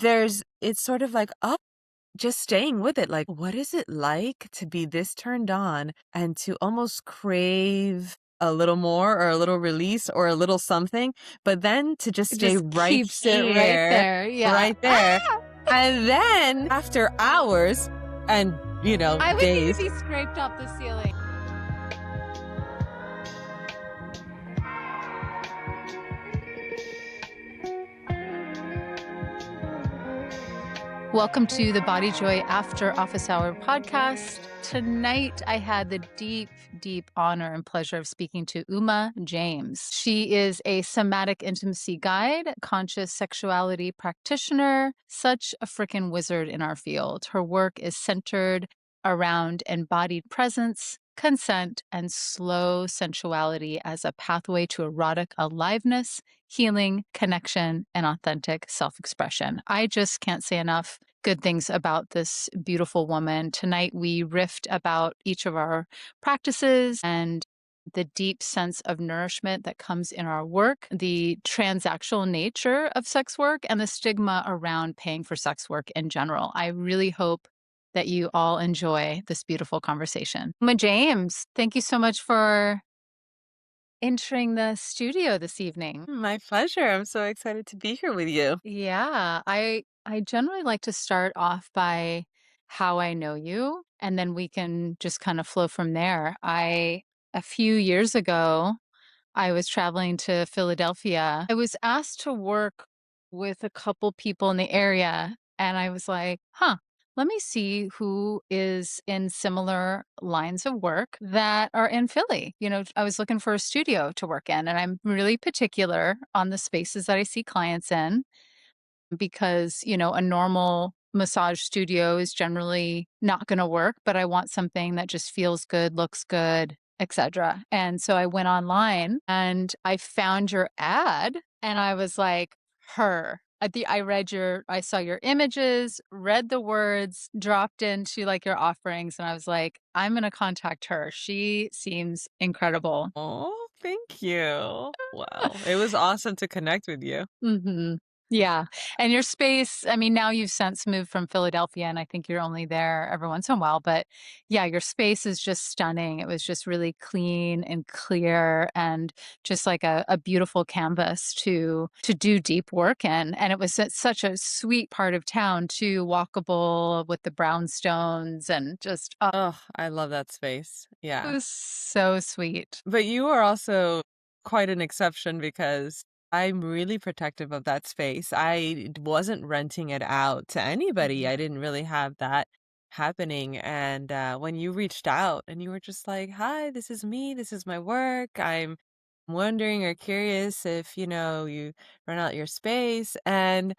it's sort of like, oh, just staying with it. Like, what is it like to be this turned on and to almost crave a little more or a little release or a little something, but then to just It stay just right keeps it right here, there. Yeah. right there. And then after hours and, I would need to days. be scraped off the ceiling. Welcome to the Body Joy After Office Hour podcast. Tonight, I had the deep, deep honor and pleasure of speaking to Uma James. She is a somatic intimacy guide, conscious sexuality practitioner, such a freaking wizard in our field. Her work is centered around embodied presence, consent, and slow sensuality as a pathway to erotic aliveness, healing, connection, and authentic self-expression. I just can't say enough good things about this beautiful woman. Tonight, we riffed about each of our practices and the deep sense of nourishment that comes in our work, the transactional nature of sex work, and the stigma around paying for sex work in general. I really hope that you all enjoy this beautiful conversation. Uma James, thank you so much for entering the studio this evening. My pleasure. I'm so excited to be here with you. Yeah, I generally like to start off by how I know you, and then we can just kind of flow from there. A few years ago, I was traveling to Philadelphia. I was asked to work with a couple people in the area, and I was like, huh, let me see who is in similar lines of work that are in Philly. I was looking for a studio to work in, and I'm really particular on the spaces that I see clients in because, a normal massage studio is generally not going to work, but I want something that just feels good, looks good, etc. And so I went online and I found your ad and I was like, her. I saw your images, read the words, dropped into like your offerings, and I was like, I'm going to contact her. She seems incredible. Oh, thank you. Wow. It was awesome to connect with you. hmm Yeah. And your space, I mean, now you've since moved from Philadelphia, and I think you're only there every once in a while. But yeah, your space is just stunning. It was just really clean and clear and just like a beautiful canvas to do deep work in. And it was such a sweet part of town too, walkable with the brownstones and just, oh, Oh, I love that space. it Yeah. was so sweet. But you are also quite an exception because I'm really protective of that space. Wasn't renting it out to anybody. Mhm. I didn't really have that happening. And when you reached out and you were just like, hi, this is me. This is my work. I'm wondering or curious if, you rent out your space. And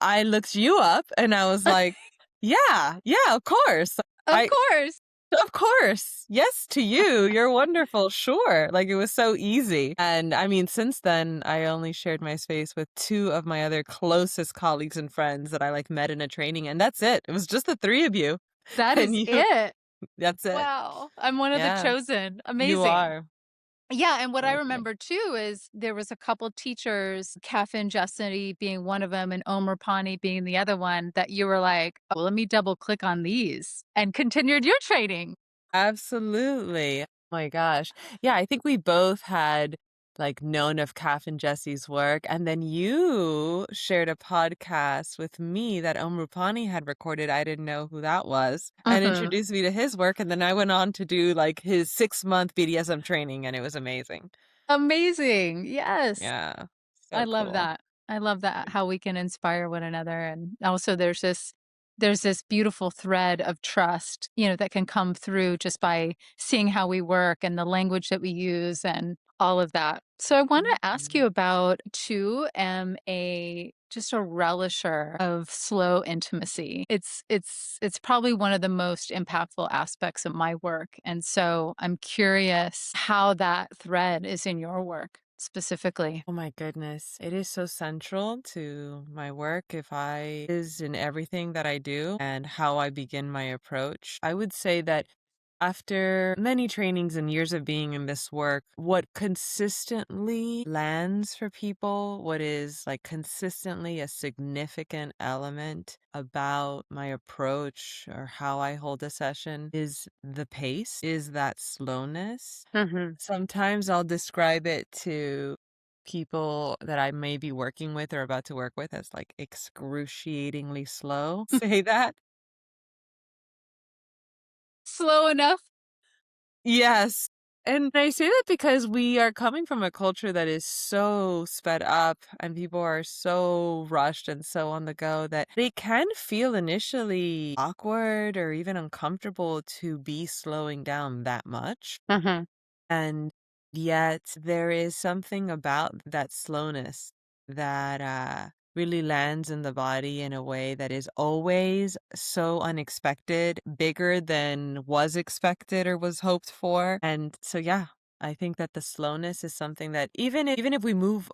I looked you up and I was like, yeah, yeah, of course. Of course. Of course. Yes to you. You're wonderful. Sure. Like it was so easy. And I mean, since then, I only shared my space with two of my other closest colleagues and friends that I like met in a training. And that's it. It was just the three of you. That And is you, it. that's it. Wow. I'm one of the Yeah, chosen. you Amazing. are. Yeah, and what I Okay. remember too is there was a couple teachers, Kafin Justity being one of them and Omer Pani being the other one, that you were like, oh, let me double click on these and continued your training. Absolutely. Oh my gosh. Yeah, I think we both had like known of Kath and Jesse's work, and then you shared a podcast with me that Omrupani had recorded. I didn't know who that was, and hmm introduced me to his work, and then I went on to do like his 6-month BDSM training, and it was amazing. Amazing. Yes. Yeah, I so love cool. that. I love that how we can inspire one another. And also there's this beautiful thread of trust, that can come through just by seeing how we work and the language that we use and all of that. So I want to ask you Mhm. about too, am a just a relisher of slow intimacy. It's probably one of the most impactful aspects of my work. And so I'm curious how that thread is in your work specifically. Oh my goodness. It is so central to my work. If I is in everything that I do and how I begin my approach. I would say that After many trainings and years of being in this work, what consistently lands for people, what is like consistently a significant element about my approach or how I hold a session is the pace, is that slowness. Mhm. Sometimes I'll describe it to people that I may be working with or about to work with as like excruciatingly slow. Say that. Slow enough. Yes. And I say that because we are coming from a culture that is so sped up and people are so rushed and so on the go that they can feel initially awkward or even uncomfortable to be slowing down that much. Mhm. And yet there is something about that slowness that really lands in the body in a way that is always so unexpected, bigger than was expected or was hoped for. And so, yeah, I think that the slowness is something that even if we move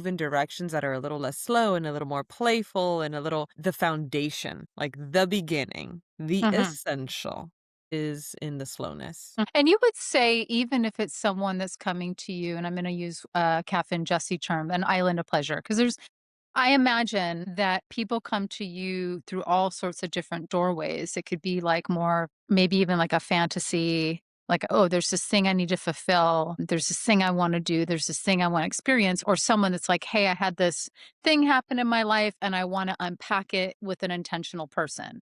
in directions that are a little less slow and a little more playful and a little the foundation, like the beginning, the Mhm. essential is in the slowness. And you would say even if it's someone that's coming to you, and I'm gonna use, Kathy and Jesse term, an island of pleasure, because there's I imagine that people come to you through all sorts of different doorways. It could be like more, maybe even like a fantasy, like, oh, there's this thing I need to fulfill. There's this thing I want to do. There's this thing I want to experience. Or someone that's like, hey, I had this thing happen in my life and I want to unpack it with an intentional person.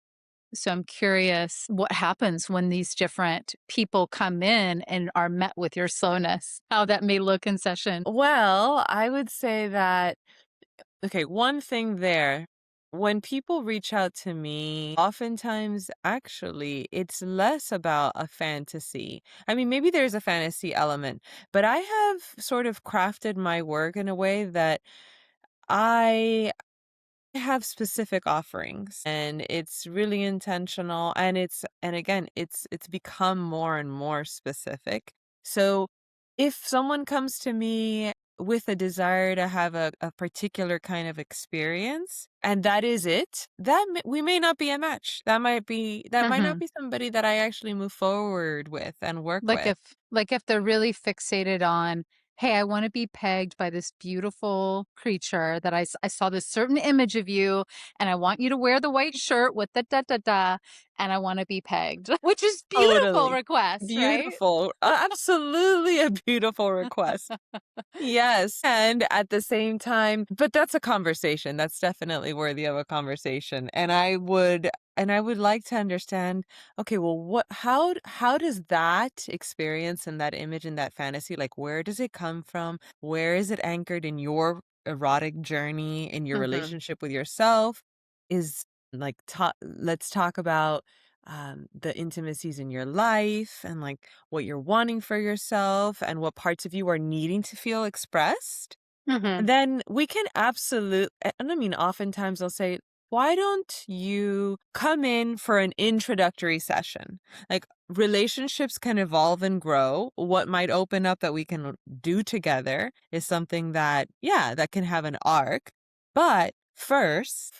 So I'm curious what happens when these different people come in and are met with your slowness, how that may look in session. Well, I would say that, okay, one thing there, when people reach out to me, oftentimes actually it's less about a fantasy. I mean, maybe there's a fantasy element, but I have sort of crafted my work in a way that I have specific offerings and it's really intentional and again it's become more and more specific. So if someone comes to me with a desire to have a particular kind of experience and that is it, we may not be a match. That might not Mhm. be somebody that I actually move forward with and work Like with. if they're really fixated on, "Hey, I wanna be pegged by this beautiful creature that I saw this certain image of you, and I want you to wear the white shirt with the da da da, and I wanna be pegged." Which is beautiful Totally. request, right? Beautiful. Absolutely a beautiful request. Yes, and at the same time but that's a conversation, that's definitely worthy of a conversation, and I would like to understand, okay, well, how does that experience and that image and that fantasy, like, where does it come from? Where is it anchored in your erotic journey, in your Mhm. relationship with yourself? Is like, let's talk about, the intimacies in your life and, like, what you're wanting for yourself and what parts of you are needing to feel expressed, Mhm. then we can and I mean, oftentimes they'll say, why don't you come in for an introductory session? Like relationships can evolve and grow. What might open up that we can do together is something that, yeah, that can have an arc. But first,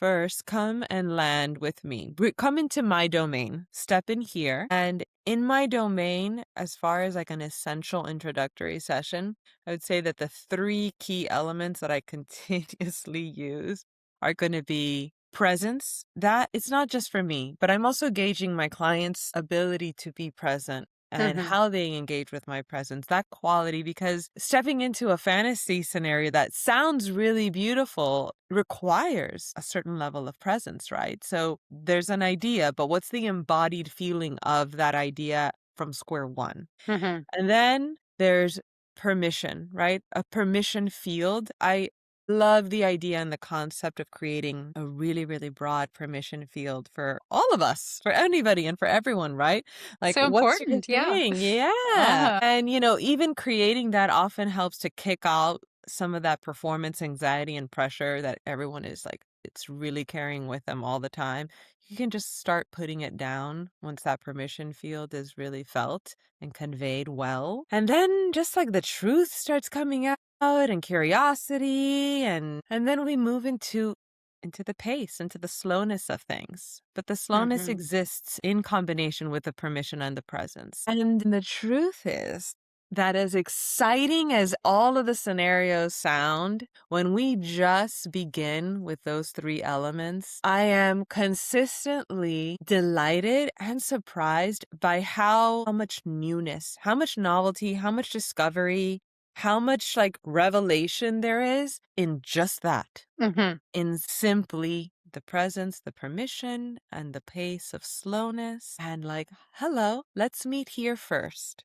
come and land with me. Come into my domain, step in here. And in my domain, as far as like an essential introductory session, I would say that the three key elements that I continuously use are going to be presence. That it's not just for me, but I'm also gauging my client's ability to be present and Mhm. how they engage with my presence, that quality, because stepping into a fantasy scenario that sounds really beautiful requires a certain level of presence, right? So there's an idea, but what's the embodied feeling of that idea from square one? Mhm. And then there's permission, right? A permission field. I love the idea and the concept of creating a really, really broad permission field for all of us, for anybody and for everyone, right? Like, So what's your important, yeah. thing? Yeah. Uh-huh. And, even creating that often helps to kick out some of that performance anxiety and pressure that everyone is like, it's really carrying with them all the time. You can just start putting it down once that permission field is really felt and conveyed well. And then just like the truth starts coming out and curiosity and then we move into into the pace, into the slowness of things. But the slowness Mhm. exists in combination with the permission and the presence. And the truth is that as exciting as all of the scenarios sound, when we just begin with those three elements, I am consistently delighted and surprised by how much newness, how much novelty, how much discovery, how much like revelation there is in just that, Mhm. in simply the presence, the permission, and the pace of slowness, and like, hello, let's meet here first.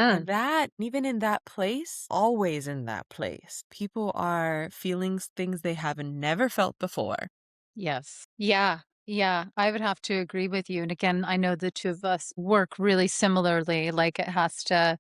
And Mhm. that, even in that place, always in that place, people are feeling things they haven't never felt before. Yes. Yeah. Yeah. I would have to agree with you. And again, I know the two of us work really similarly. Like it has to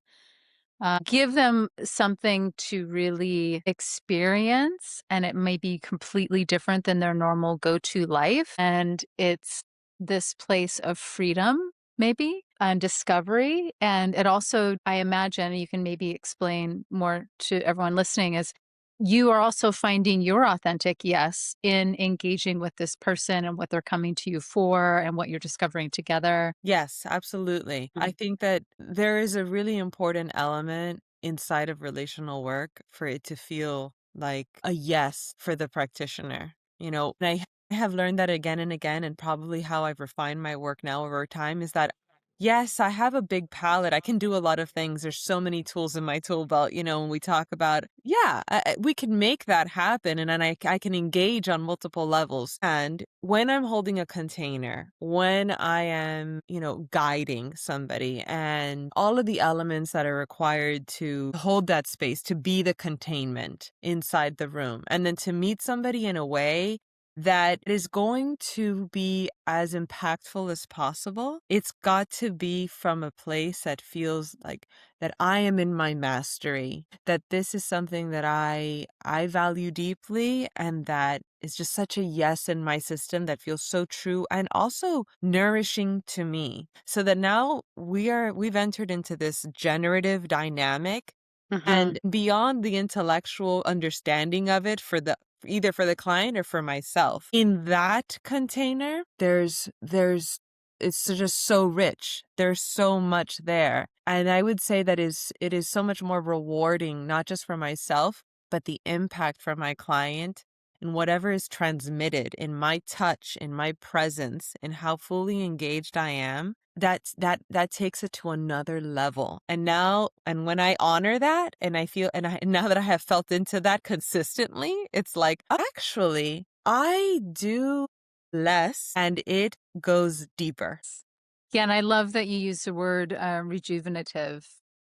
give them something to really experience, and it may be completely different than their normal go to life. And it's this place of freedom, maybe, and discovery. And it also, I imagine, you can maybe explain more to everyone listening, is you are also finding your authentic yes in engaging with this person and what they're coming to you for and what you're discovering together. Yes, absolutely. I Mm. think that there is a really important element inside of relational work for it to feel like a yes for the practitioner. And I have learned that again and again, and probably how I've refined my work now over time is that, yes, I have a big palette. I can do a lot of things. There's so many tools in my tool belt, when we talk about, yeah, we can make that happen. And then I can engage on multiple levels. And when I'm holding a container, when I am, guiding somebody and all of the elements that are required to hold that space, to be the containment inside the room, and then to meet somebody in a way that is going to be as impactful as possible. It's got to be from a place that feels like that I am in my mastery, that this is something that I value deeply, and that is just such a yes in my system that feels so true and also nourishing to me. So that now we've entered into this generative dynamic, Mhm. and beyond the intellectual understanding of it for the either for the client or for myself. In that container, there's it's just so rich. There's so much there. And I would say that it is so much more rewarding, not just for myself, but the impact for my client and whatever is transmitted in my touch, in my presence, in how fully engaged I am. That takes it to another level. And when I honor that and I feel and now that I have felt into that consistently, it's like, actually, I do less and it goes deeper. Yeah, and I love that you use the word, rejuvenative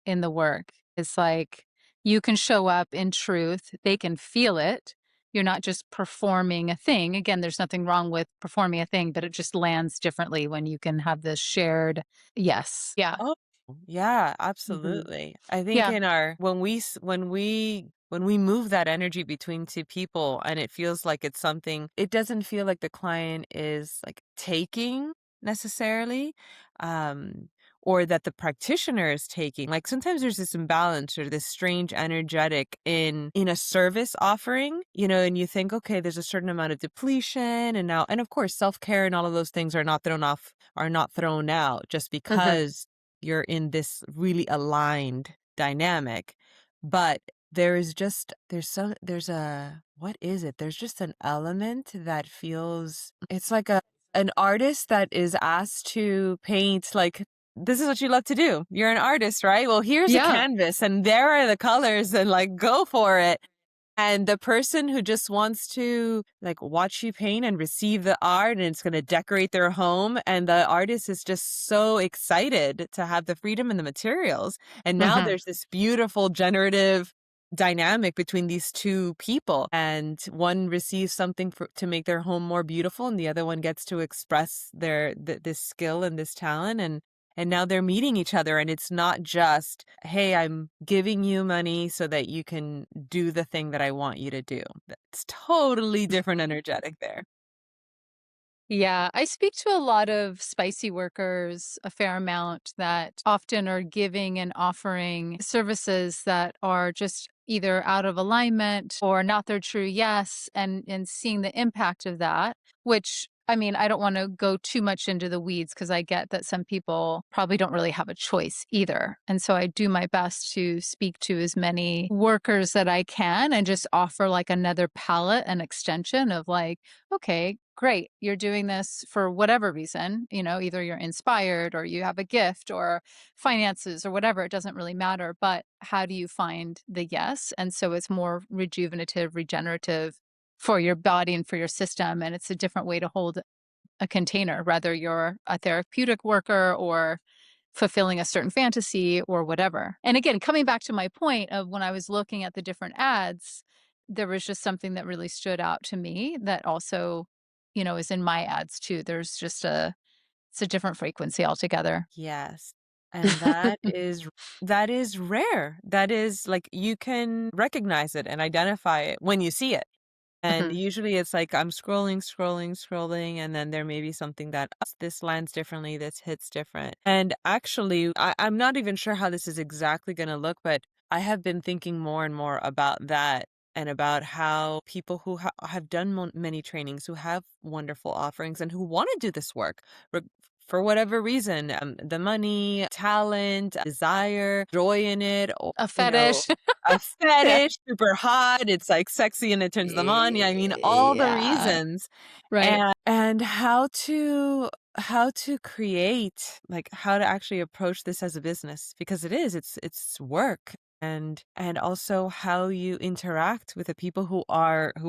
in the work. It's like you can show up in truth, they can feel it. You're not just performing a thing. Again, there's nothing wrong with performing a thing, but it just lands differently when you can have this shared yes. Yeah. Oh, yeah, Mhm. absolutely. I think Yeah. in our when we move that energy between two people and it feels like it's something, it doesn't feel like the client is like taking necessarily, um, or that the practitioner is taking. Like sometimes there's this imbalance or this strange energetic in a service offering, and you think, okay, there's a certain amount of depletion, and of course self-care and all of those things are not thrown out just Mhm. because you're in this really aligned dynamic. But there's a, what is it? There's just an element that feels, it's like an artist that is asked to paint, like, this is what you love to do. You're an artist, right? Well, here's a Yeah. canvas and there are the colors and like go for it. And the person who just wants to like watch you paint and receive the art and it's going to decorate their home. And the artist is just so excited to have the freedom and the materials. And now Mhm. there's this beautiful generative dynamic between these two people. And one receives something to make their home more beautiful. And the other one gets to express this skill and this talent. And now they're meeting each other, and it's not just, hey, I'm giving you money so that you can do the thing that I want you to do. It's totally different energetic there. Yeah, I speak to a lot of spicy workers a fair amount that often are giving and offering services that are just either out of alignment or not their true yes, and seeing the impact of that, which I mean, I don't want to go too much into the weeds because I get that some people probably don't really have a choice either. And so I do my best to speak to as many workers that I can and just offer like another palette and extension of like, okay, great. You're doing this for whatever reason, either you're inspired or you have a gift or finances or whatever. It doesn't really matter. But how do you find the yes? And so it's more rejuvenative, regenerative for your body and for your system. And it's a different way to hold a container, whether you're a therapeutic worker or fulfilling a certain fantasy or whatever. And again, coming back to my point of when I was looking at the different ads, there was just something that really stood out to me that also, is in my ads too. It's a different frequency altogether. Yes. And that is rare. That is like you can recognize it and identify it when you see it. And Mhm. usually it's like I'm scrolling, scrolling, scrolling, and then there may be something that this lands differently, this hits different. And actually, I'm not even sure how this is exactly going to look, but I have been thinking more and more about that and about how people who have done many trainings, who have wonderful offerings, and who want to do this work for whatever reason, the money, talent, desire, joy in it, or, A you know, fetish. a Yeah. fetish, super hot, it's, like, sexy and it turns them on, yeah, I mean, all the Yeah. reasons, Right. and how to create, like, how to actually approach this as a business, because it's work, and also how you interact with the people who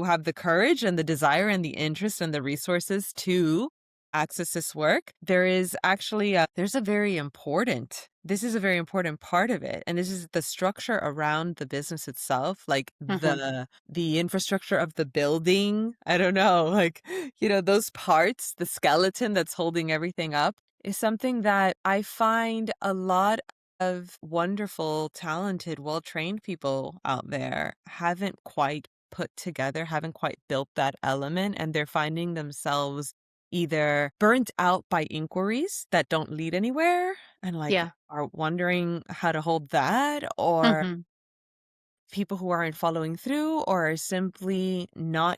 have the courage and the desire and the interest and the resources to access this work. There is actually there's a very important this is a very important part of it, and this is the structure around the business itself, like Mhm. the infrastructure of the building. I don't know, like, those parts, the skeleton that's holding everything up is something that I find a lot of wonderful, talented, well-trained people out there haven't quite put together, haven't quite built that element, and they're finding themselves either burnt out by inquiries that don't lead anywhere and, like, Yeah. are wondering how to hold that, or Mhm. people who aren't following through or are simply not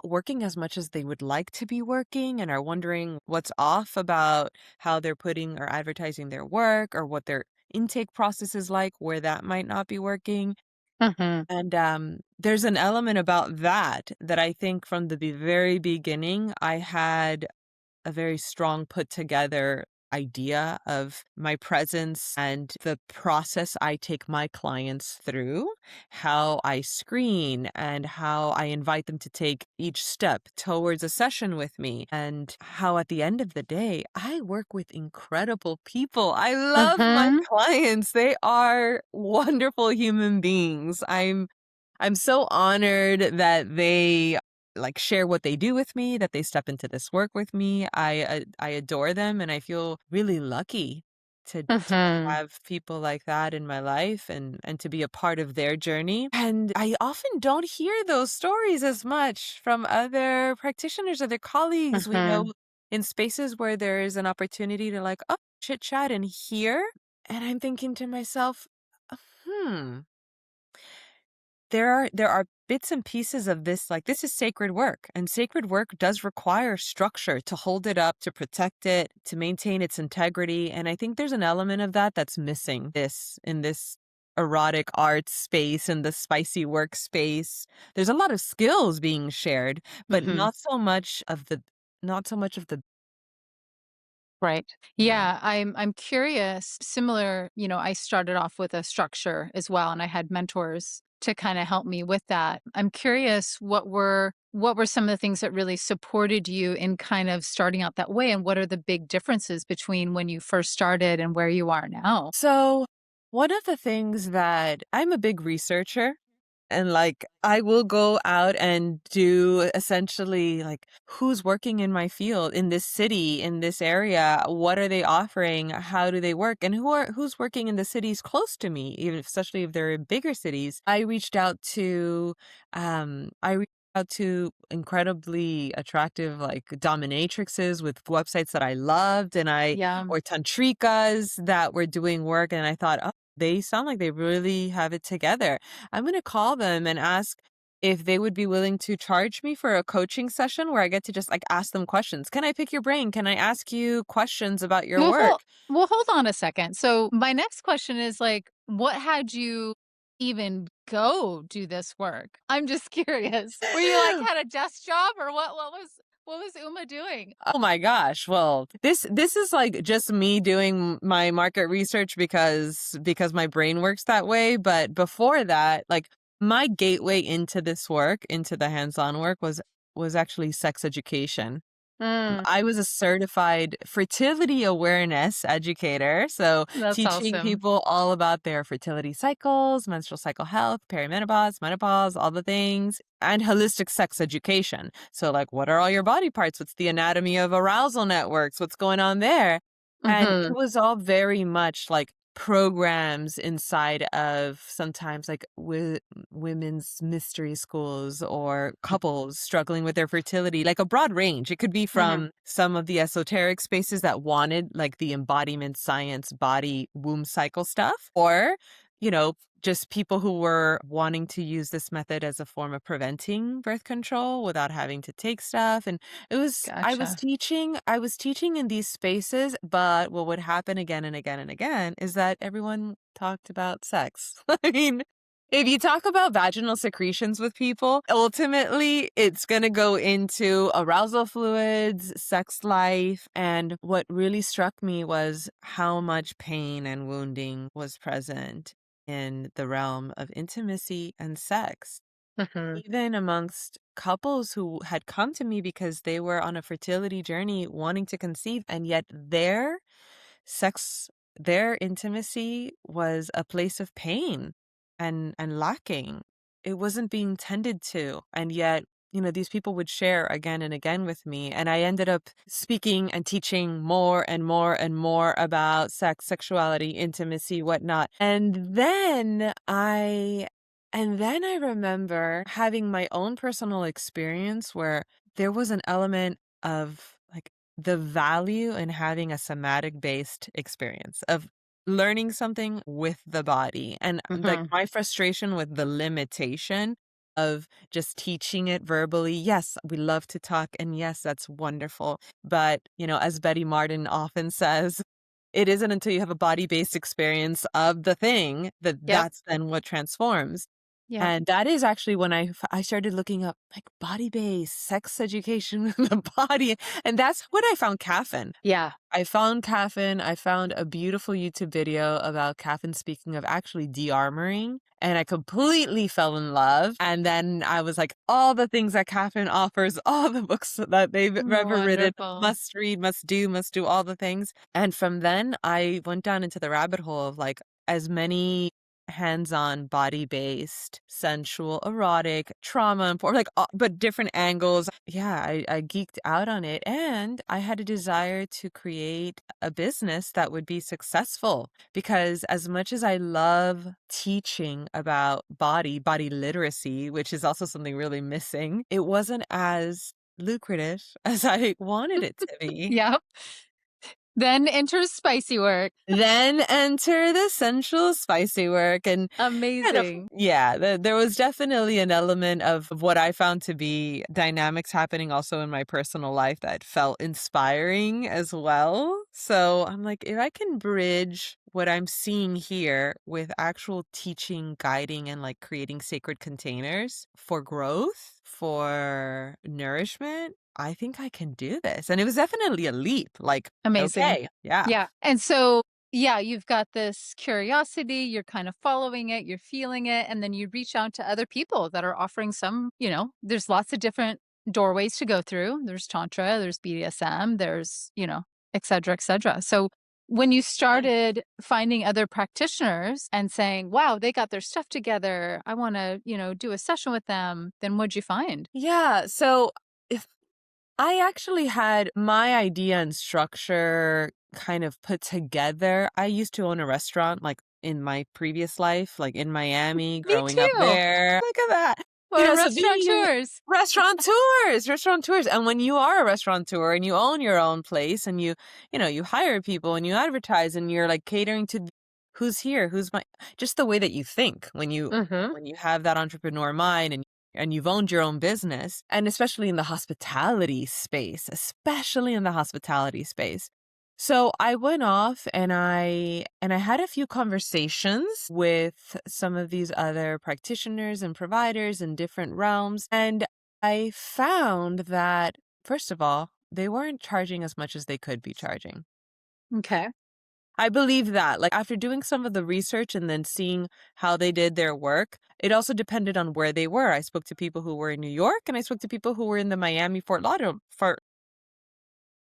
working as much as they would like to be working and are wondering what's off about how they're putting or advertising their work or what their intake process is like, where that might not be working. Mhm. And there's an element about that I think from the very beginning I had a very strong put together idea of my presence and the process I take my clients through, how I screen and how I invite them to take each step towards a session with me, and how at the end of the day, I work with incredible people. I love my Mhm. clients. They are wonderful human beings. I'm so honored that they, like, share what they do with me, that they step into this work with me. I adore them, and I feel really lucky to Mhm. have people like that in my life and to be a part of their journey. And I often don't hear those stories as much from other practitioners, other colleagues we Mhm. know in spaces where there is an opportunity to, like, oh, chit chat and hear. And I'm thinking to myself, hmm. There are bits and pieces of this, like, this is sacred work, and sacred work does require structure to hold it up, to protect it, to maintain its integrity, and I think there's an element of that that's missing in this erotic art space, and the spicy work space. There's a lot of skills being shared, but Mhm. not so much of the Right. yeah. Yeah, I'm curious, similar, I started off with a structure as well, and I had mentors to kind of help me with that. I'm curious what were some of the things that really supported you in kind of starting out that way, and what are the big differences between when you first started and where you are now? So, one of the things that I'm a big researcher. And, like, I will go out and do essentially, like, who's working in my field, in this city, in this area? What are they offering? How do they work? And who's working in the cities close to me, even especially if they're in bigger cities. I reached out to incredibly attractive, like, dominatrixes with websites that I loved, Yeah. or tantrikas that were doing work, and I thought, they sound like they really have it together. I'm gonna call them and ask if they would be willing to charge me for a coaching session where I get to just, like, ask them questions. "Can I pick your brain? Can I ask you questions about your Well, work?" hold on a second. So my next question is like, what had you even go do this work? I'm just curious. Were you like had a desk job or what was Uma doing? Oh my gosh. Well, this is like just me doing my market research because my brain works that way, but before that, like my gateway into this work, into the hands-on work was actually sex education. Mm, I was a certified fertility awareness educator, so that's teaching awesome. people all about their fertility cycles, menstrual cycle health, perimenopause, menopause, all the things, and holistic sex education. So, like, what are all your body parts? What's the anatomy of arousal networks? What's going on there? And it Mhm. was all very much like programs inside of sometimes like women's mystery schools or couples struggling with their fertility, like a broad range. It could be Mhm. from some of the esoteric spaces that wanted like the embodiment science, body, womb cycle stuff, or, you know, just people who were wanting to use this method as a form of preventing birth control without having to take stuff. And Gotcha. I was teaching in these spaces, but what would happen again and again and again is that everyone talked about sex. I mean, if you talk about vaginal secretions with people, ultimately it's going to go into arousal fluids, sex life. And what really struck me was how much pain and wounding was present in the realm of intimacy and sex, Mhm. even amongst couples who had come to me because they were on a fertility journey wanting to conceive, and yet sex their intimacy was a place of pain and lacking. It wasn't being tended to, and yet, you know, these people would share again and again with me, and I ended up speaking and teaching more and more and more about sex, sexuality, intimacy, whatnot. And then I remember having my own personal experience where there was an element of like the value in having a somatic based experience of learning something with the body, and like Mhm. my frustration with the limitation of just teaching it verbally. Yes, we love to talk, and yes, that's wonderful, but you know, as Betty Martin often says, it isn't until you have a body based experience of the thing that Yep. that's then what transforms. Yep. And that is actually when I started looking up, like, body-based sex education with the body, and that's when I found Caffeine. Yeah. I found Caffeine, I found a beautiful YouTube video about Caffeine speaking of actually de-armoring, and I completely fell in love, and then I was like, all the things that Caffeine offers, all the books that they've ever written, Wonderful. must read, must do all the things, and from then, I went down into the rabbit hole of, like, as many hands-on, body-based, sensual, erotic, trauma-informed, like, but different angles. Yeah, I geeked out on it, and I had a desire to create a business that would be successful, because as much as I love teaching about body literacy, which is also something really missing, it wasn't as lucrative as I wanted it to be. Yep. Then enters spicy work. Then enter the sensual spicy work, and kind of Amazing. yeah, there was definitely an element of what I found to be dynamics happening also in my personal life that felt inspiring as well. So I'm like, if I can bridge what I'm seeing here with actual teaching, guiding, and like creating sacred containers for growth, for nourishment, I think I can do this. And it was definitely a leap. Like, Amazing. okay, yeah. Yeah. And so, yeah, you've got this curiosity, you're kind of following it, you're feeling it, and then you reach out to other people that are offering some, there's lots of different doorways to go through. There's Tantra, there's BDSM, there's, et cetera, et cetera. So when you started finding other practitioners and saying, wow, they got their stuff together, I want to, do a session with them, then what'd you find? Yeah, so if I actually had my idea and structure kind of put together. I used to own a restaurant like in my previous life, like in Miami, Me growing up too. there. Look at that. You We're know, so being restaurateurs. restaurateurs. And when you are a restaurateur and you own your own place and you know, you hire people and you advertise and you're like catering to who's here? Who's my just the way that you think Mhm. when you have that entrepreneur mind and you've owned your own business, and especially in the hospitality space, especially in the hospitality space. So I went off and I had a few conversations with some of these other practitioners and providers in different realms, and I found that first of all, they weren't charging as much as they could be charging. Okay. I believe that. Like after doing some of the research and then seeing how they did their work, it also depended on where they were. I spoke to people who were in New York and I spoke to people who were in the Miami Fort Lauderdale.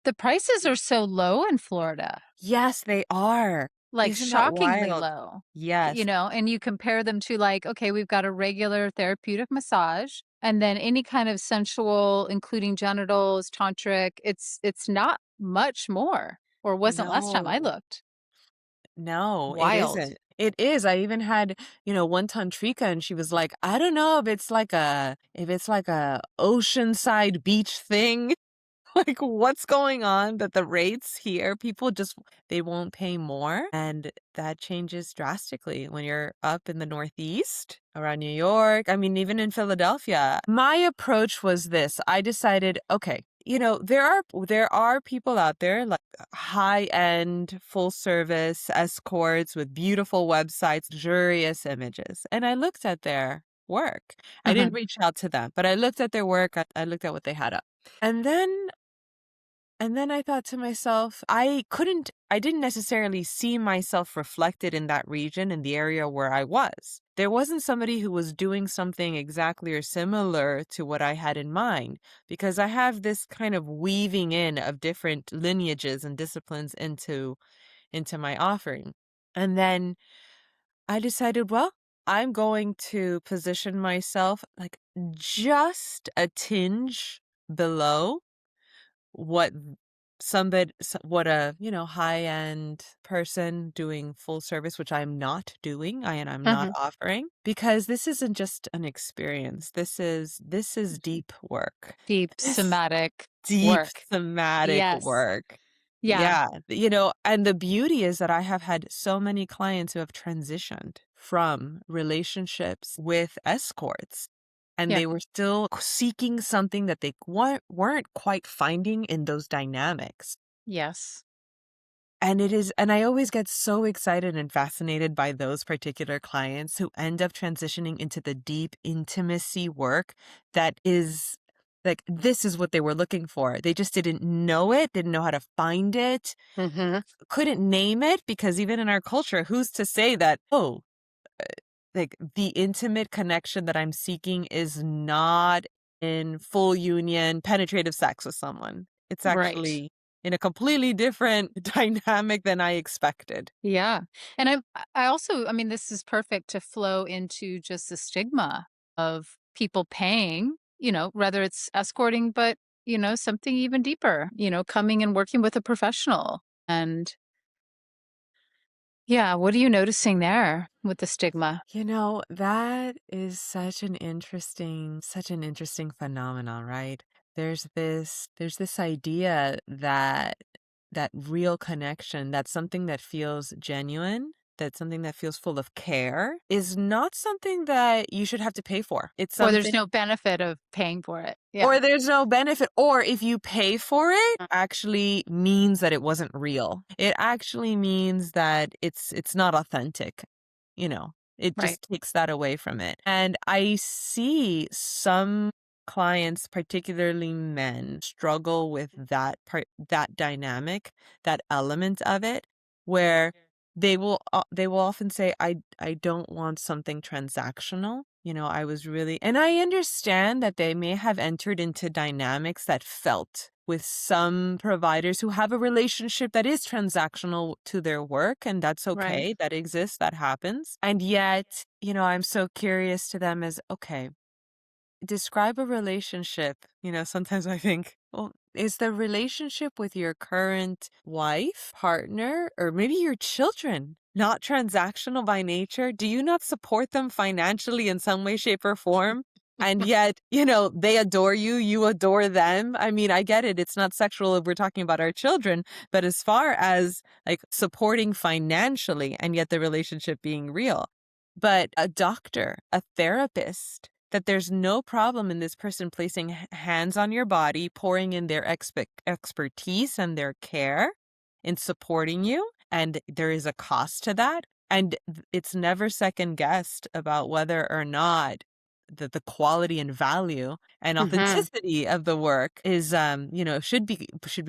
The prices are so low in Florida, Yes, they are. like Isn't that shockingly wild? low, Yes. and you compare them to like, okay, we've got a regular therapeutic massage and then any kind of sensual, including genitals, tantric, it's not much more or wasn't last time I No. looked. No, it Wild. isn't. It is. I even had, one tantrika and she was like, I don't know if it's like a oceanside beach thing. Like, what's going on that the rates here, people just they won't pay more, and that changes drastically when you're up in the Northeast, around New York, I mean, even in Philadelphia. My approach was this, I decided, okay, there are people out there, like, high-end, full-service escorts with beautiful websites, luxurious images, and I looked at their work. I didn't Mhm. reach out to them, but I looked at their work, I looked at what they had up. And then I thought to myself, I didn't necessarily see myself reflected in that region in the area where I was. There wasn't somebody who was doing something exactly or similar to what I had in mind because I have this kind of weaving in of different lineages and disciplines into my offering. And then I decided, well, I'm going to position myself like just a tinge below what what a, high-end person doing full service, which I'm not doing, I'm not Mhm. offering, because this isn't just an experience. This is deep work. Deep This somatic deep work. thematic Yes. work. Yeah. Yeah, and the beauty is that I have had so many clients who have transitioned from relationships with escorts, and Yeah. they were still seeking something that they weren't quite finding in those dynamics. Yes. And I always get so excited and fascinated by those particular clients who end up transitioning into the deep intimacy work that is like, this is what they were looking for. They just didn't know it, didn't know how to find it, Mhm. couldn't name it because even in our culture, who's to say that, oh, like the intimate connection that I'm seeking is not in full union, penetrative sex with someone. It's Right. actually in a completely different dynamic than I expected. Yeah. And I also, I mean, this is perfect to flow into just the stigma of people paying, whether it's escorting, but, something even deeper, coming and working with a professional. And yeah, what are you noticing there with the stigma? That is such an interesting phenomenon, right? There's this idea that real connection, that's something that feels genuine, that's something that feels full of care, is not something that you should have to pay for. It's Or there's something no benefit of paying for it. Yeah. or there's no benefit, or if you pay for it, actually means that it wasn't real. It actually means that it's not authentic, you know? It Right. just takes that away from it. And I see some clients, particularly men, struggle with that dynamic, that element of it, where they will often say, I don't want something transactional. I was really, and I understand that they may have entered into dynamics that felt with some providers who have a relationship that is transactional to their work, and that's Right. okay. That exists, that happens. And yet, I'm so curious to them as, okay, describe a relationship. Sometimes I think, well, is the relationship with your current wife, partner, or maybe your children not transactional by nature? Do you not support them financially in some way, shape, or form? And yet, they adore you, you adore them. I mean, I get it. It's not sexual if we're talking about our children, but as far as like supporting financially and yet the relationship being real. But a doctor, a therapist, that there's no problem in this person placing hands on your body, pouring in their expertise and their care in supporting you. And there is a cost to that. And it's never second guessed about whether or not the quality and value and Hmm. authenticity of the work is should be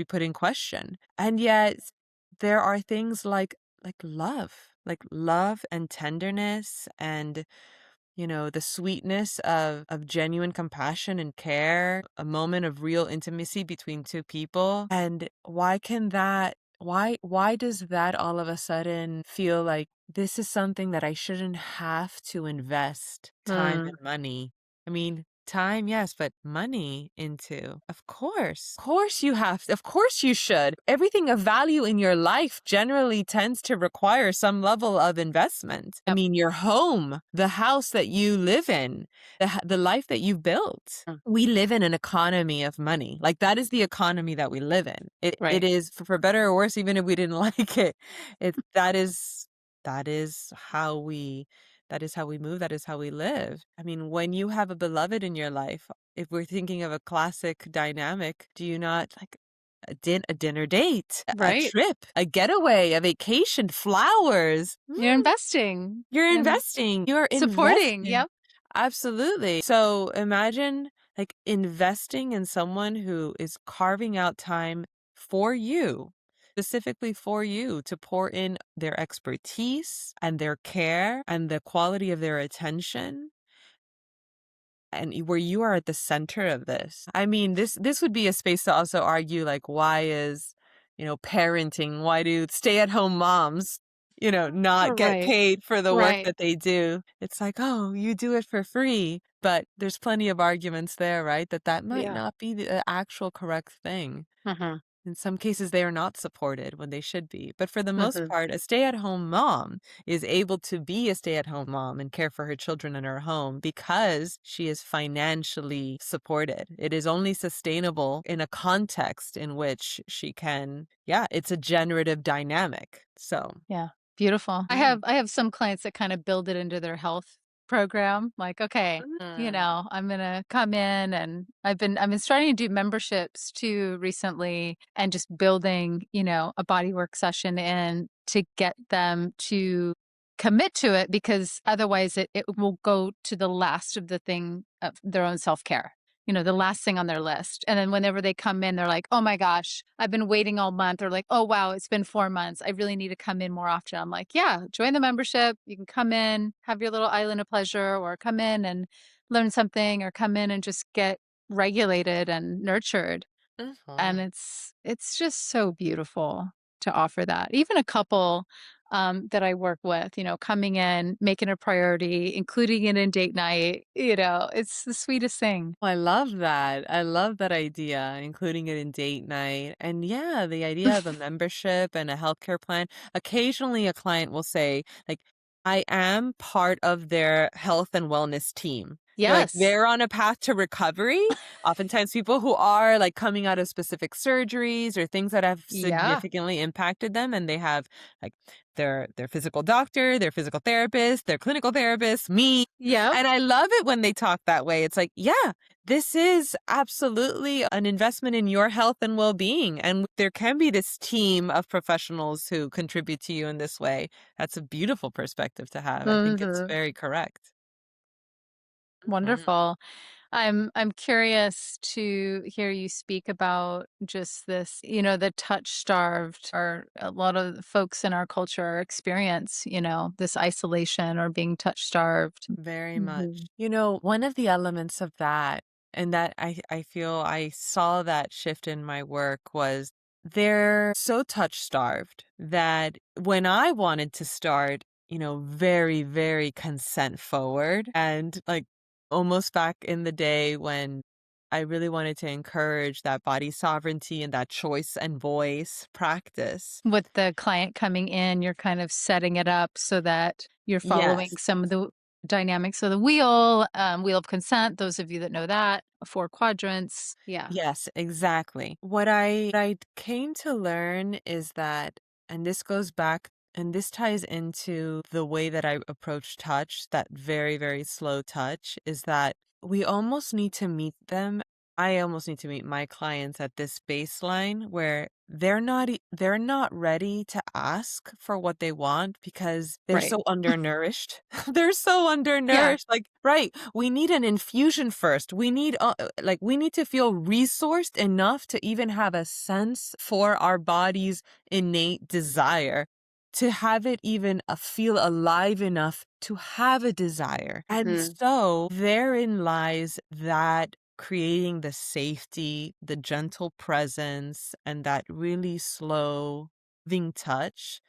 put in question. And yet there are things like love and tenderness and the sweetness of genuine compassion and care, a moment of real intimacy between two people. And why does that all of a sudden feel like this is something that I shouldn't have to invest time and Mm. money? I mean, time, yes, but money into. Of course. Of course you have. Of course you should. Everything of value in your life generally tends to require some level of investment. I Yep. mean, your home, the house that you live in, the life that you've built. Mm. We live in an economy of money. Like that is the economy that we live in. It Right. is for better or worse, even if we didn't like it. That is how we move. That is how we live. I mean, when you have a beloved in your life, if we're thinking of a classic dynamic, do you not like a dinner date, a Right. trip, a getaway, a vacation, flowers? You're investing You're and investing. You're supporting. investing. Yep. Absolutely. So imagine like investing in someone who is carving out time for you, specifically for you to pour in their expertise and their care and the quality of their attention and where you are at the center of this. I mean, this would be a space to also argue like why is, parenting, why do stay-at-home moms, not get Right. paid for the work Right. that they do? It's like, "Oh, you do it for free." But there's plenty of arguments there, right? That might Yeah. not be the actual correct thing. Hmm. In some cases, they are not supported when they should be. But for the most Hmm. part, a stay-at-home mom is able to be a stay-at-home mom and care for her children in her home because she is financially supported. It is only sustainable in a context in which she can, yeah, it's a generative dynamic. So, Yeah. Beautiful. I yeah. have I have some clients that kind of build it into their health program. Like, okay, Mm. I'm gonna come in, and I've been starting to do memberships too recently, and just building, a body work session in to get them to commit to it, because otherwise it will go to the last of the thing of their own self-care. The last thing on their list. And then whenever they come in, they're like, "Oh my gosh, I've been waiting all month." Or like, "Oh wow, it's been 4 months. I really need to come in more often." I'm like, "Yeah, join the membership. You can come in, have your little island of pleasure, or come in and learn something, or come in and just get regulated and nurtured." And Mhm. it's just so beautiful to offer that. Even a couple that I work with, coming in, making a priority, including it in date night, it's the sweetest thing. I love that. I love that idea, including it in date night. And yeah, the idea of a membership and a healthcare plan. Occasionally, a client will say, like, I am part of their health and wellness team. Like, Yes. they're on a path to recovery. Oftentimes, people who are like coming out of specific surgeries or things that have Yeah. significantly impacted them, and they have like their physical doctor, their physical therapist, their clinical therapist, me. Yep. And I love it when they talk that way. It's like, yeah, this is absolutely an investment in your health and well-being. And there can be this team of professionals who contribute to you in this way. That's a beautiful perspective to have. I think it's Mhm. very correct. Mhm. Wonderful. I'm curious to hear you speak about just this, the touch starved, or a lot of the folks in our culture experience, this isolation or being touch starved. Very much. Mhm. One of the elements of that, and that I feel I saw that shift in my work was they're so touch starved that when I wanted to start, very, very consent forward and like almost back in the day when I really wanted to encourage that body sovereignty and that choice and voice practice. With the client coming in, you're kind of setting it up so that you're following Yes. some of the dynamics of the wheel, wheel of consent, those of you that know that, 4 quadrants. Yeah. Yes, exactly. What I came to learn is that, and this goes back and this ties into the way that I approach touch, that very, very slow touch, is that we almost need to meet them. I almost need to meet my clients at this baseline where they're not ready to ask for what they want because they're Right. so undernourished. They're so Yeah. undernourished. Like, right, we need an infusion first. We need to feel resourced enough to even have a sense for our body's innate desire, to have it even feel alive enough to have a desire. And Mhm. so therein lies that creating the safety, the gentle presence, and that really slow loving touch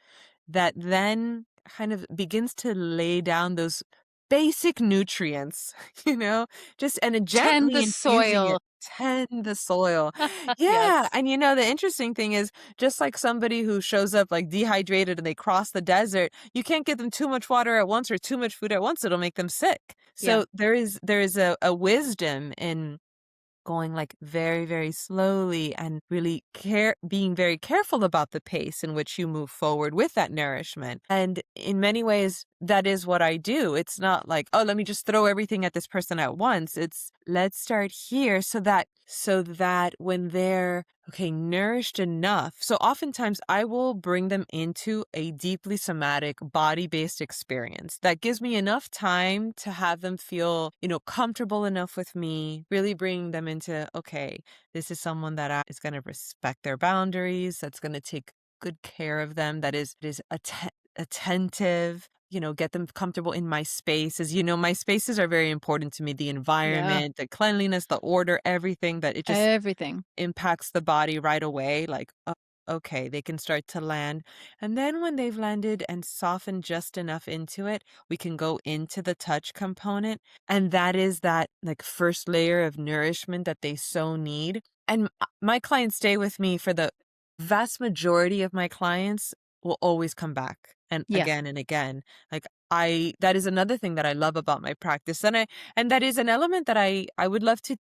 that then kind of begins to lay down those basic nutrients, you know, just and Tend gently the infusing it, soil. tend the soil. Yeah. Yes. And the interesting thing is, just like somebody who shows up like dehydrated and they cross the desert, you can't give them too much water at once or too much food at once. It'll make them sick. Yeah. So there is a wisdom in going like very, very slowly and really being very careful about the pace in which you move forward with that nourishment. And in many ways, that is what I do. It's not like, oh, let me just throw everything at this person at once. It's let's start here so that when they're okay, nourished enough. So oftentimes I will bring them into a deeply somatic body-based experience that gives me enough time to have them feel, comfortable enough with me, really bringing them into, okay, this is someone that is going to respect their boundaries, that's going to take good care of them, that is attentive, get them comfortable in my spaces. My spaces are very important to me, the Yeah. environment, the cleanliness, the order, everything that it just Everything. impacts the body right away, like, "Oh, okay, they can start to land." And then when they've landed and softened just enough into it, we can go into the touch component, and that is that, like, first layer of nourishment that they so need. And my clients stay with me for the vast majority of my clients will always come back and Yes. again and again. Like, I that is another thing that I love about my practice, and that is an element that I would love to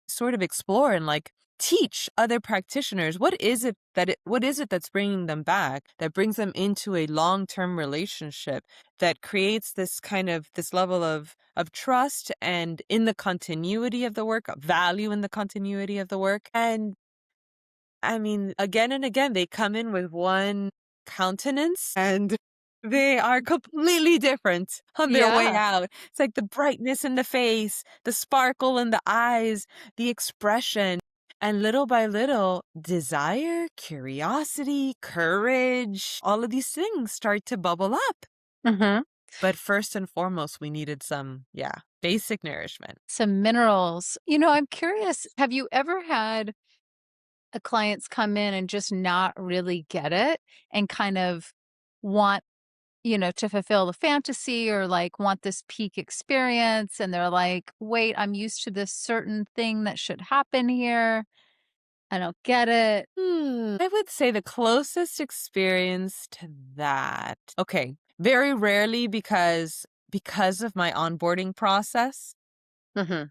sort of explore and like teach other practitioners what is it that's bringing them back, that brings them into a long-term relationship, that creates this level of trust and in the continuity of the work, value in the continuity of the work. And I mean, again and again, they come in with one countenance and they are completely different on their way Yeah. out. It's like the brightness in the face, the sparkle in the eyes, the expression. And little by little, desire, curiosity, courage, all of these things start to bubble up. Mhm. But first and foremost, we needed some, yeah, basic nourishment. Some minerals. I'm curious, have you ever had clients come in and just not really get it and kind of want, to fulfill the fantasy or like want this peak experience and they're like, "Wait, I'm used to this certain thing that should happen here. I don't get it." I would say the closest experience to that. Okay, very rarely because of my onboarding process, Mhm.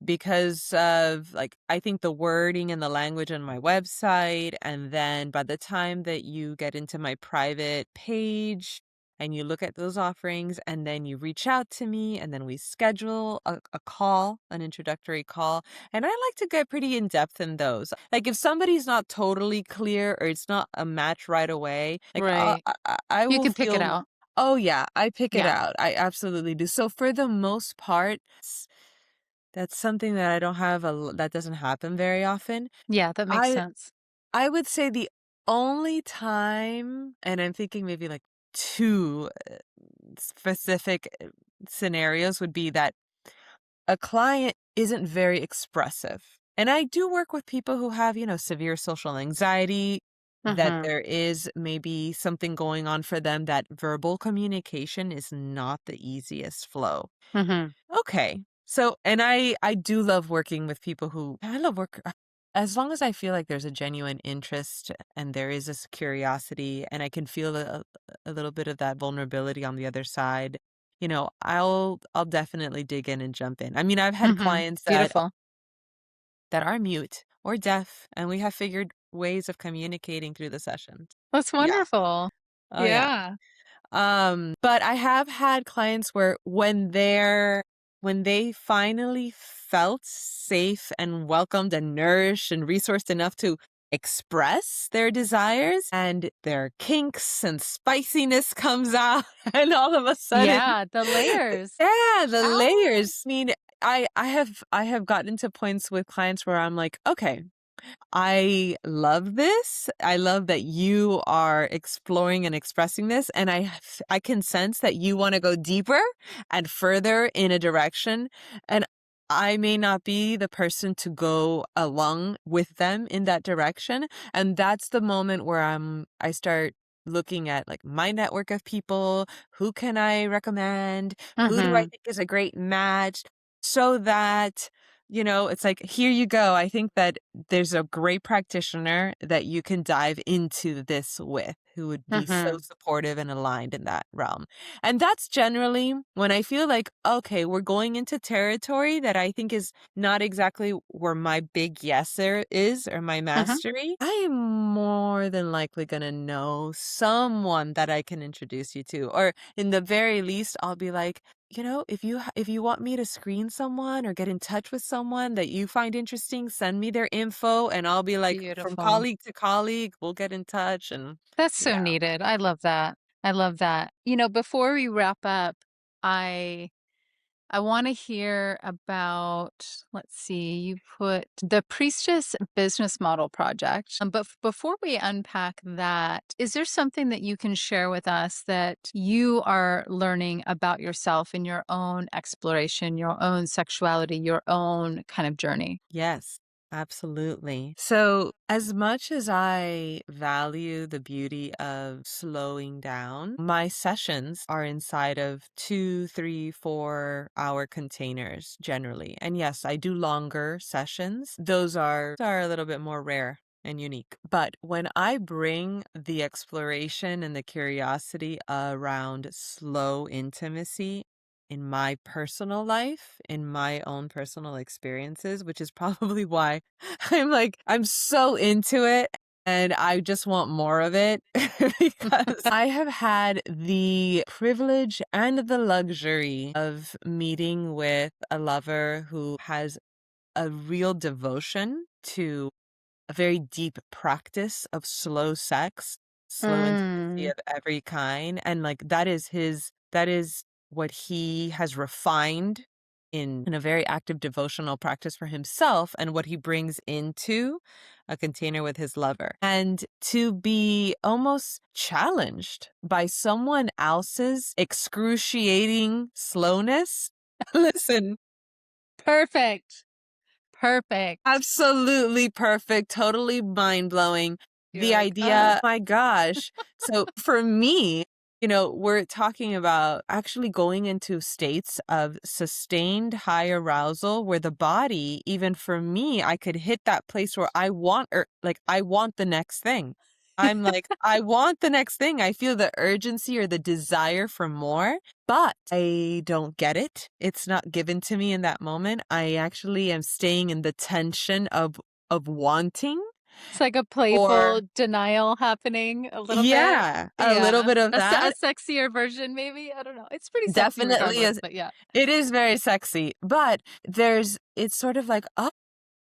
because of like I think the wording and the language on my website, and then by the time that you get into my private page and you look at those offerings and then you reach out to me and then we schedule a call, an introductory call, and I like to get pretty in depth in those. Like if somebody's not totally clear or it's not a match right away, like Right. I You will can pick it feel out. oh yeah, I pick it Yeah. out. I absolutely do. So for the most part, that's something that I don't have that doesn't happen very often. Yeah, that makes I sense. I would say the only time, and I'm thinking maybe like 2 specific scenarios would be that a client isn't very expressive. And I do work with people who have, severe social anxiety, that Mhm. there is maybe something going on for them, that verbal communication is not the easiest flow. Mhm. Okay. So, and I do love working with people who I love work as long as I feel like there's a genuine interest and there is this curiosity and I can feel a little bit of that vulnerability on the other side. I'll definitely dig in and jump in. I mean, I've had Mhm. clients Beautiful. that are mute or deaf, and we have figured ways of communicating through the sessions. That's Yeah. wonderful. Oh, yeah. Yeah. But I have had clients where when they finally felt safe and welcomed and nourished and resourced enough to express their desires and their kinks and spiciness comes out and all of a sudden Yeah, the layers. yeah, the Ah. layers. I mean, I have gotten to points with clients where I'm like, okay, I love this. I love that you are exploring and expressing this, and I can sense that you wanna go deeper and further in a direction, and I may not be the person to go along with them in that direction, and that's the moment where I start looking at, like, my network of people, who can I recommend, who do I Mhm. think is a great match, so that, it's like, here you go. I think that there's a great practitioner that you can dive into this with who would be so Mhm. supportive and aligned in that realm. And that's generally when I feel like, okay, we're going into territory that I think is not exactly where my big yeser is or my Mhm. mastery. I am more than likely going to know someone that I can introduce you to. Or in the very least, I'll be like, if you want me to screen someone or get in touch with someone that you find interesting, send me their info and I'll be like, from Beautiful. colleague to colleague, we'll get in touch and That's so yeah. needed. I love that. I love that. Before we wrap up, I I want to hear about, let's see, you put the Priestess Business Model Project. But before we unpack that, is there something that you can share with us that you are learning about yourself in your own exploration, your own sexuality, your own kind of journey? Yes, absolutely. So, as much as I value the beauty of slowing down, my sessions are inside of 2, 3, 4 hour containers generally. And yes, I do longer sessions. Those are a little bit more rare and unique. But when I bring the exploration and the curiosity around slow intimacy in my personal life, in my own personal experiences, which is probably why I'm so into it and I just want more of it because I have had the privilege and the luxury of meeting with a lover who has a real devotion to a very deep practice of slow sex, slow intimacy Mm. of every kind, and, like, that is what he has refined in a very active devotional practice for himself and what he brings into a container with his lover. And to be almost challenged by someone else's excruciating slowness. Listen, Perfect. Perfect. absolutely perfect, totally mind-blowing. You're The like, oh. idea my gosh. So for me, we're talking about actually going into states of sustained high arousal where the body, even for me, I could hit that place where I want the next thing. I'm like, I want the next thing. I feel the urgency or the desire for more, but I don't get it. It's not given to me in that moment. I actually am staying in the tension of wanting It's like a playful or denial happening a little bit. yeah, a little Yeah. bit of A that. sexier version maybe? I don't know. It's pretty sexy Definitely regardless, is. but yeah. It is very sexy, but it's sort of like, oh,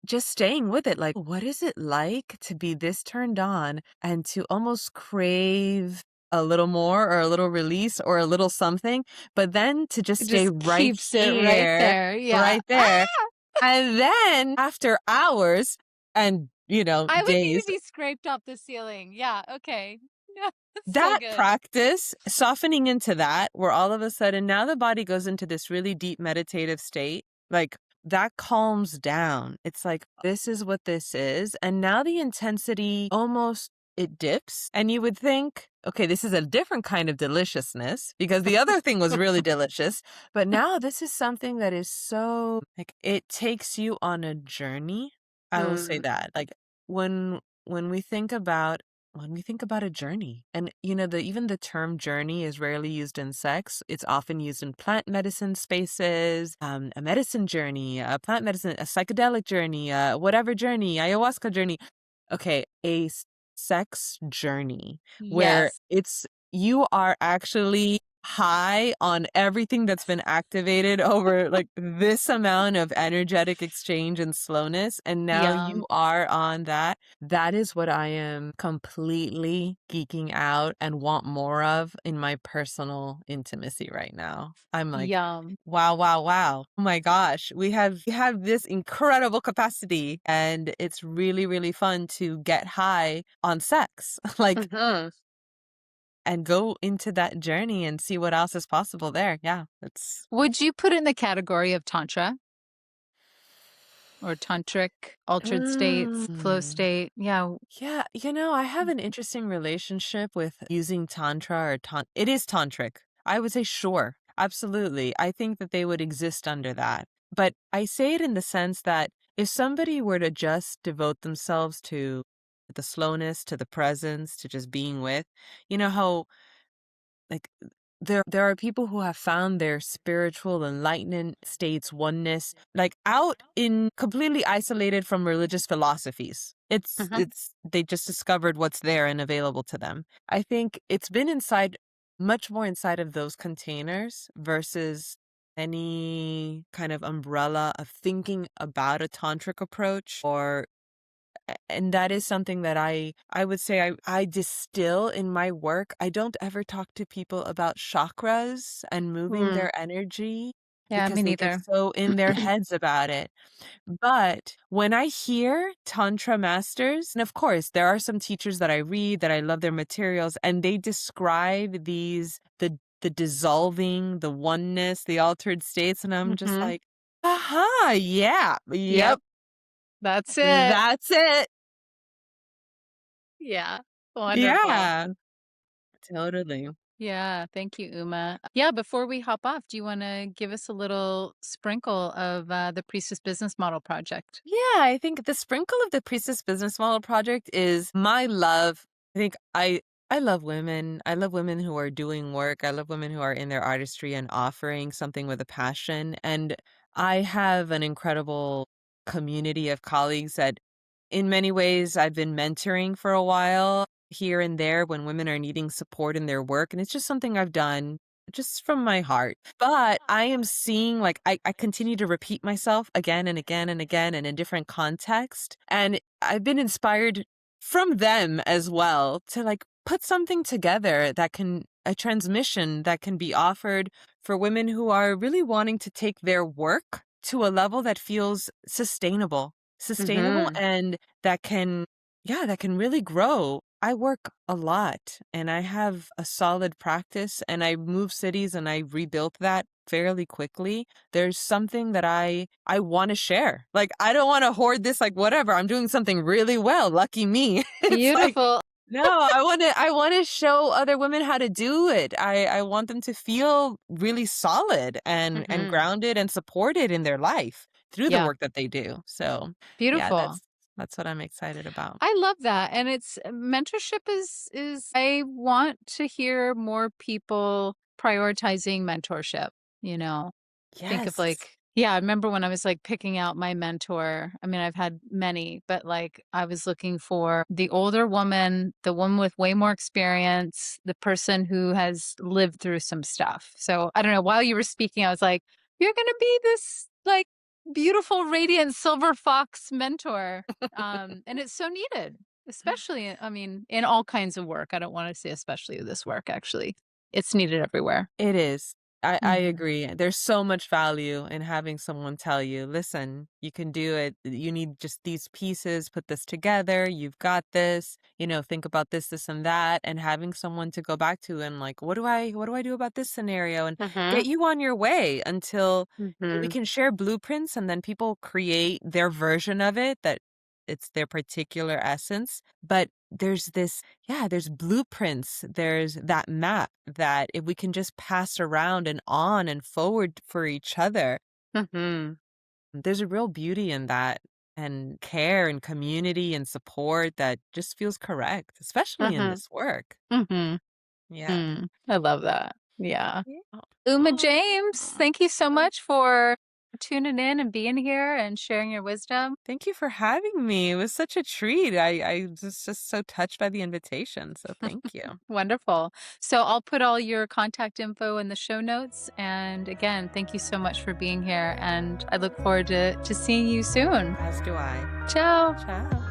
just staying with it. Like, what is it like to be this turned on and to almost crave a little more or a little release or a little something, but then to just It stay just right keeps it right here, there. Yeah. right there. Ah! And then after hours and, I would need to days, be scraped off the ceiling. Yeah, okay. Yeah, that's so that good. practice, softening into that, where all of a sudden now the body goes into this really deep meditative state, like that calms down. It's like, this is what this is. And now the intensity almost it dips. And you would think, okay, this is a different kind of deliciousness because the other thing was really delicious. But now this is something that is so like it takes you on a journey. I will say Mm. that. Like when we think about when we think about a journey. And even the term journey is rarely used in sex. It's often used in plant medicine spaces, a medicine journey, a plant medicine, a psychedelic journey, whatever journey, ayahuasca journey. Okay, sex journey where Yes. you are actually high on everything that's been activated over like this amount of energetic exchange and slowness, and now Yum. you are on that. That is what I am completely geeking out and want more of in my personal intimacy right now. I'm like, Yum. wow, wow, wow. Oh my gosh. We have this incredible capacity, and it's really, really fun to get high on sex. Like, Mhm. and go into that journey and see what else is possible there. Yeah, it's Would you put it in the category of tantra or tantric, altered states, flow Mm. state? Yeah. Yeah, I have an interesting relationship with using tantra or it is tantric. I would say sure, absolutely. I think that they would exist under that. But I say it in the sense that if somebody were to just devote themselves to the slowness, to the presence, to just being with, you know how like there are people who have found their spiritual enlightenment states, oneness, like out in completely isolated from religious philosophies. it's Mhm. it's they just discovered what's there and available to them. I think it's been inside, much more inside of those containers versus any kind of umbrella of thinking about a tantric approach, or and that is something that I would say I distill in my work. I don't ever talk to people about chakras and moving Mm. their energy Yeah, because me they get neither. so in their heads about it. But when I hear tantra masters, and of course there are some teachers that I read that I love their materials, and they describe the dissolving, the oneness, the altered states, and I'm just Mhm. like, aha, yeah, Yep, yep, that's it. that's it. Yeah, wonderful. Yeah, totally. Yeah, thank you, Uma. Yeah, before we hop off, do you wanna give us a little sprinkle of, the Priestess Business Model project? Yeah, I think the sprinkle of the Priestess Business Model project is my love. I think I love women. I love women who are doing work. I love women who are in their artistry and offering something with a passion. And I have an incredible community of colleagues that in many ways I've been mentoring for a while here and there when women are needing support in their work. And it's just something I've done just from my heart. But I am seeing like I continue to repeat myself again and again and again and in different context. And I've been inspired from them as well to like put something together that can a transmission that can be offered for women who are really wanting to take their work to a level that feels sustainable Mhm. and that can yeah, that can really grow. I work a lot and I have a solid practice and I moved cities and I rebuilt that fairly quickly. There's something that I want to share. Like I don't want to hoard this like whatever. I'm doing something really well. Lucky me. It's like Beautiful. no, I want to show other women how to do it. I want them to feel really solid and Mhm. grounded and supported in their life through the Yeah, work that they do. So, yeah, beautiful. that's what I'm excited about. I love that, and it's mentorship is I want to hear more people prioritizing mentorship, you know? Think of, Yes. like yeah, I remember when I was, like, picking out my mentor. I mean, I've had many, but, like, I was looking for the older woman, the woman with way more experience, the person who has lived through some stuff. So, I don't know, while you were speaking, I was like, "You're gonna be this, like, beautiful, radiant silver fox mentor." And it's so needed, especially, I mean, in all kinds of work. I don't wanna say especially this work, actually. It's needed everywhere. It is. I Mhm. agree. There's so much value in having someone tell you, listen, you can do it. You need just these pieces, put this together. You've got this, think about this, this, and that. And having someone to go back to and like, what do I do about this scenario? And get Mhm. you on your way until we Mhm. can share blueprints and then people create their version of it that it's their particular essence. But there's this yeah, there's blueprints, there's that map that if we can just pass around and on and forward for each other, Mhm. there's a real beauty in that. and care and community and support that just feels correct, especially in Mhm. this work. Mhm. Yeah. Mm. I love that. Yeah. Yeah. Uma James, Aw. thank you so much for tuning in and being here and sharing your wisdom. Thank you for having me. It was such a treat. I was just so touched by the invitation, so thank you. Wonderful. So I'll put all your contact info in the show notes. And again, thank you so much for being here. And I look forward to seeing you soon. As do I. Ciao. Ciao.